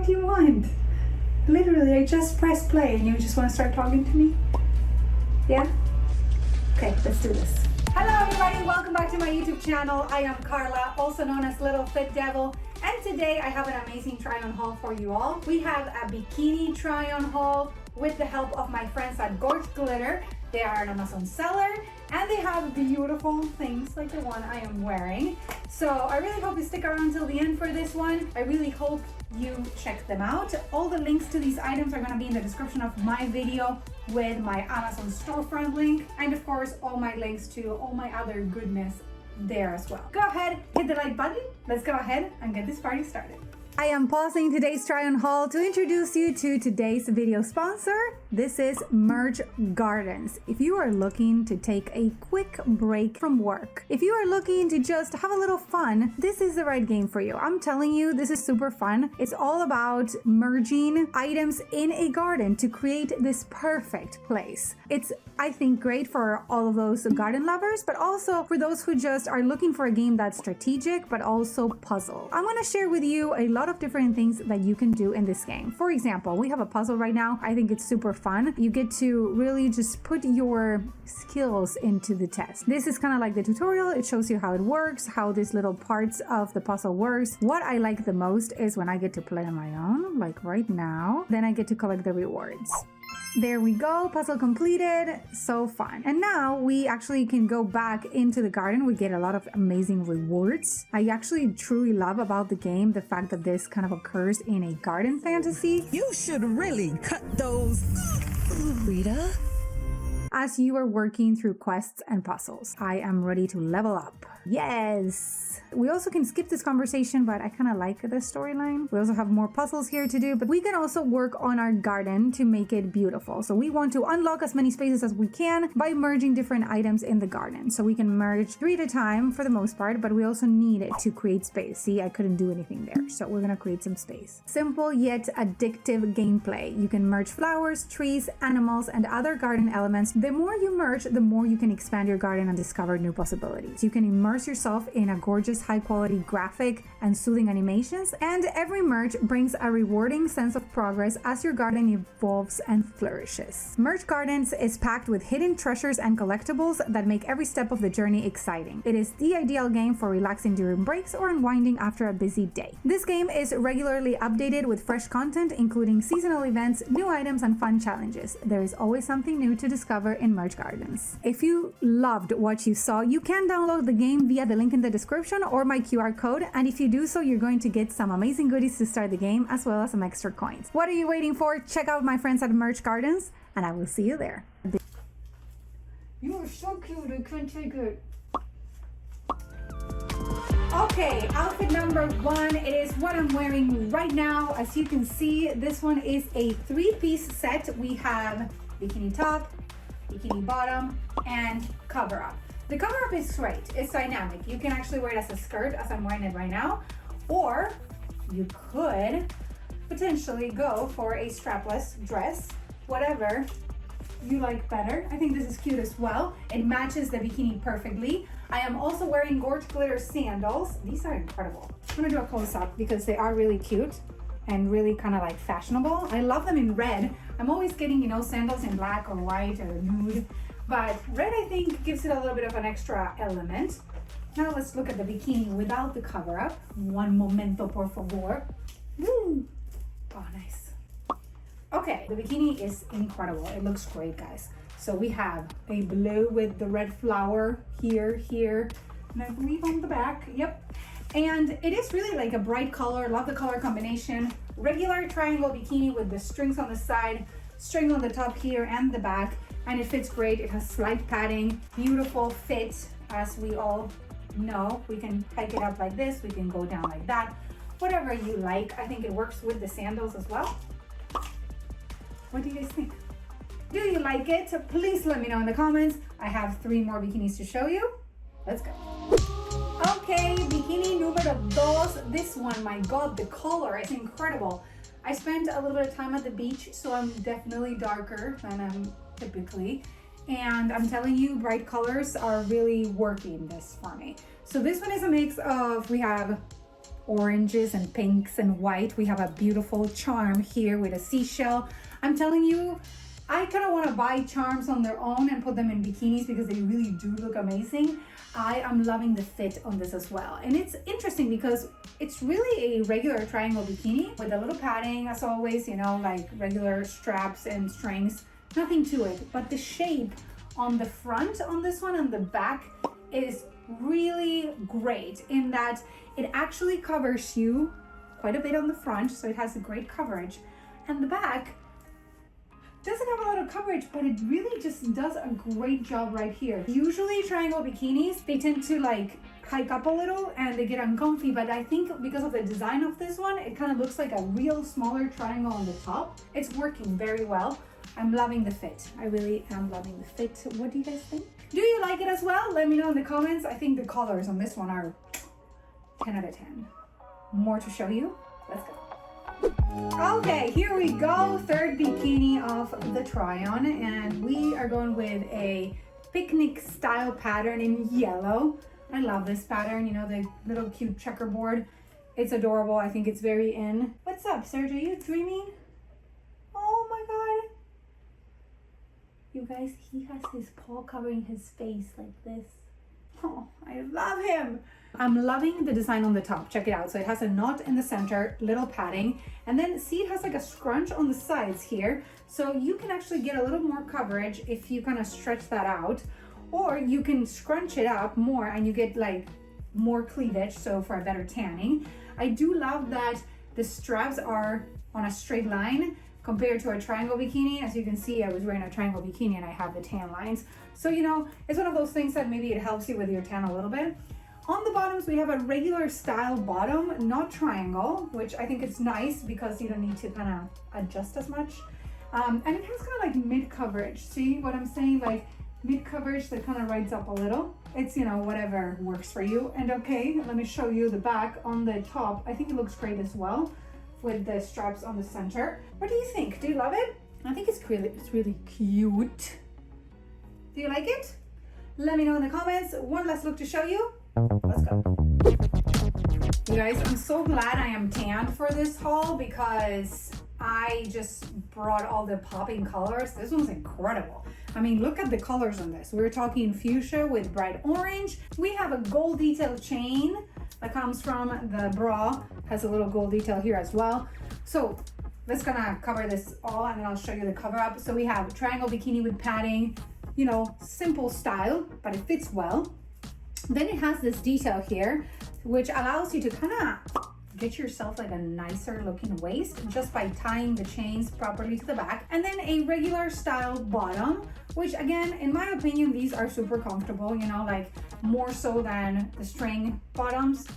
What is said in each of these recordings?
What do you want? Literally, I just pressed play and you just want to start talking to me? Yeah? Okay, let's do this. Hello everybody, welcome back to my YouTube channel. I am Carla, also known as LittleFitDevil, and today I have an amazing try-on haul for you all. We have a bikini try-on haul with the help of my friends at GORGLITTER. They are an Amazon seller and they have beautiful things like the one I am wearing. So I really hope you stick around till the end for this one. I really hope you check them out. All the links to these items are going to be in the description of my video with my Amazon storefront link, and of course all my links to all my other goodness there as well. Go ahead, hit the like button. Let's go ahead and get this party started. I am pausing today's try-on haul to introduce you to today's video sponsor. This is Merge Gardens. If you are looking to take a quick break from work, if you are looking to just have a little fun, this is the right game for you. I'm telling you, this is super fun. It's all about merging items in a garden to create this perfect place. It's, I think, great for all of those garden lovers, but also for those who just are looking for a game that's strategic, but also puzzle. I want to share with you a lot of different things that you can do in this game. For example, we have a puzzle right now. I think it's super fun. You get to really just put your skills into the test. This is kind of like the tutorial. It shows you how it works, how these little parts of the puzzle works. What I like the most is when I get to play on my own, like right now, then I get to collect the rewards. There we go, puzzle completed. So fun. And now we actually can go back into the garden. We get a lot of amazing rewards. I actually truly love about the game the fact that this kind of occurs in a garden fantasy. You should really cut those, Rita. As you are working through quests and puzzles, I am ready to level up. Yes! We also can skip this conversation, but I kind of like the storyline. We also have more puzzles here to do, but we can also work on our garden to make it beautiful. So we want to unlock as many spaces as we can by merging different items in the garden. So we can merge 3 at a time for the most part, but we also need it to create space. See, I couldn't do anything there. So we're gonna create some space. Simple yet addictive gameplay. You can merge flowers, trees, animals, and other garden elements. The more you merge, the more you can expand your garden and discover new possibilities. You can immerse yourself in a gorgeous high-quality graphic and soothing animations, and every merge brings a rewarding sense of progress as your garden evolves and flourishes. Merge Gardens is packed with hidden treasures and collectibles that make every step of the journey exciting. It is the ideal game for relaxing during breaks or unwinding after a busy day. This game is regularly updated with fresh content, including seasonal events, new items, and fun challenges. There is always something new to discover in Merge Gardens. If you loved what you saw, you can download the game via the link in the description or my QR code, and if you do so, you're going to get some amazing goodies to start the game as well as some extra coins. What are you waiting for? Check out my friends at Merge Gardens and I will see you there. You are so cute, I can't take it. Okay, outfit number 1, it is what I'm wearing right now. As you can see, this one is a 3-piece set. We have bikini top, bikini bottom, and cover up. The cover up is great, it's dynamic. You can actually wear it as a skirt as I'm wearing it right now, or you could potentially go for a strapless dress, whatever you like better. I think this is cute as well. It matches the bikini perfectly. I am also wearing GORGLITTER sandals. These are incredible. I'm gonna do a close up because they are really cute and really kind of like fashionable. I love them in red. I'm always getting, you know, sandals in black or white or nude, but red I think gives it a little bit of an extra element. Now let's look at the bikini without the cover up. One momento, por favor. Woo! Oh, nice. Okay, the bikini is incredible. It looks great, guys. So we have a blue with the red flower here, and I believe on the back. Yep. And it is really like a bright color. Love the color combination. Regular triangle bikini with the strings on the side, string on the top here and the back, and it fits great. It has slight padding, beautiful fit, as we all know. We can hike it up like this, we can go down like that, whatever you like. I think it works with the sandals as well. What do you guys think? Do you like it? Please let me know in the comments. I have 3 more bikinis to show you. Let's go. Okay, bikini numero 2. This one, my God, the color is incredible. I spent a little bit of time at the beach, so I'm definitely darker than I'm typically. And I'm telling you, bright colors are really working this for me. So this one is a mix of, we have oranges and pinks and white. We have a beautiful charm here with a seashell. I'm telling you, I kind of want to buy charms on their own and put them in bikinis because they really do look amazing. I am loving the fit on this as well. And it's interesting because it's really a regular triangle bikini with a little padding as always, you know, like regular straps and strings, nothing to it. But the shape on the front on this one and the back is really great in that it actually covers you quite a bit on the front. So it has a great coverage, and the back doesn't have a lot of coverage, but it really just does a great job right here. Usually triangle bikinis, they tend to like hike up a little and they get uncomfy, but I think because of the design of this one, it kind of looks like a real smaller triangle on the top. It's working very well. I'm loving the fit. I really am loving the fit. What do you guys think? Do you like it as well? Let me know in the comments. I think the colors on this one are 10 out of 10. More to show you. Let's go. Okay, here we go. Third bikini of the try-on, and we are going with a picnic style pattern in yellow. I love this pattern, you know, the little cute checkerboard. It's adorable. I think it's very in. What's up, Serge? Are you dreaming? Oh my god. You guys, he has his paw covering his face like this. Oh, I love him. I'm loving the design on the top. Check it out. So it has a knot in the center, little padding, and then see it has like a scrunch on the sides here. So you can actually get a little more coverage if you kind of stretch that out, or you can scrunch it up more and you get like more cleavage, so for a better tanning. I do love that the straps are on a straight line compared to a triangle bikini. As you can see, I was wearing a triangle bikini and I have the tan lines. So, you know, it's one of those things that maybe it helps you with your tan a little bit. On the bottoms, we have a regular style bottom, not triangle, which I think is nice because you don't need to kind of adjust as much. And it has kind of like mid coverage. See what I'm saying? Like mid coverage that kind of rides up a little. It's, you know, whatever works for you. And okay, let me show you the back on the top. I think it looks great as well with the straps on the center. What do you think? Do you love it? I think it's really cute. Do you like it? Let me know in the comments. One last look to show you. Let's go. You guys, I'm so glad I am tanned for this haul because I just brought all the popping colors. This one's incredible. I mean, look at the colors on this. We're talking fuchsia with bright orange. We have a gold detail chain that comes from the bra. Has a little gold detail here as well. So let's gonna cover this all and then I'll show you the cover up. So we have triangle bikini with padding, you know, simple style, but it fits well. Then it has this detail here, which allows you to kind of get yourself like a nicer looking waist just by tying the chains properly to the back. And then a regular style bottom, which again, in my opinion, these are super comfortable, you know, like more so than the string bottoms.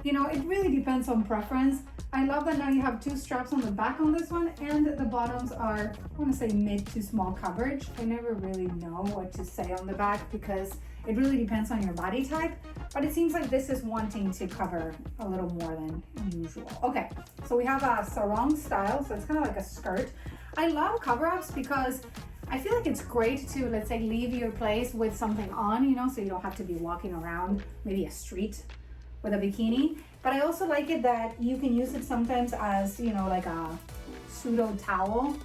You know, it really depends on preference. I love that now you have two straps on the back on this one, and the bottoms are, I want to say mid to small coverage. I never really know what to say on the back because it really depends on your body type, but it seems like this is wanting to cover a little more than usual. Okay, so we have a sarong style, so it's kind of like a skirt. I love cover-ups because I feel like it's great to, let's say, leave your place with something on, you know, so you don't have to be walking around maybe a street with a bikini. But I also like it that you can use it sometimes as, you know, like a pseudo towel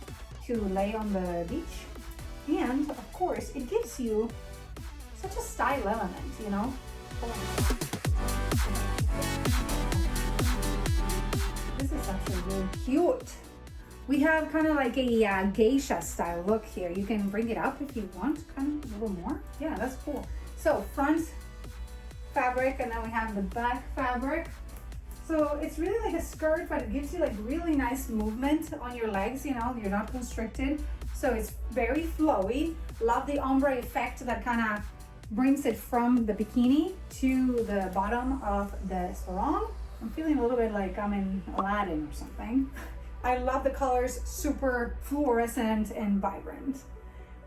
to lay on the beach. And of course, it gives you such a style element, you know? This is actually really cute. We have kind of like a geisha style look here. You can bring it up if you want, kind of a little more. Yeah, that's cool. So front fabric, and then we have the back fabric. So it's really like a skirt, but it gives you like really nice movement on your legs, you know, you're not constricted. So it's very flowy. Love the ombre effect that kind of brings it from the bikini to the bottom of the sarong. I'm feeling a little bit like I'm in Aladdin or something. I love the colors, super fluorescent and vibrant.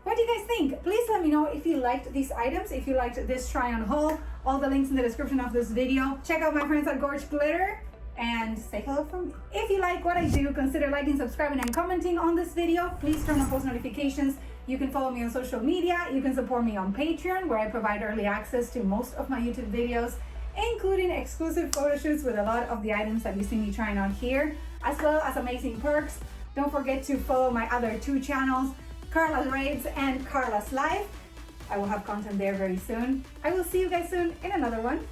What do you guys think? Please let me know if you liked these items, if you liked this try on haul. All the links in the description of this video. Check out my friends at GORGLITTER and say hello from me. If you like what I do, consider liking, subscribing, and commenting on this video. Please turn on post notifications. You can follow me on social media. You can support me on Patreon, where I provide early access to most of my YouTube videos, including exclusive photo shoots with a lot of the items that you see me trying on here, as well as amazing perks. Don't forget to follow my other two channels, Carla's Raids and Carla's Life. I will have content there very soon. I will see you guys soon in another one.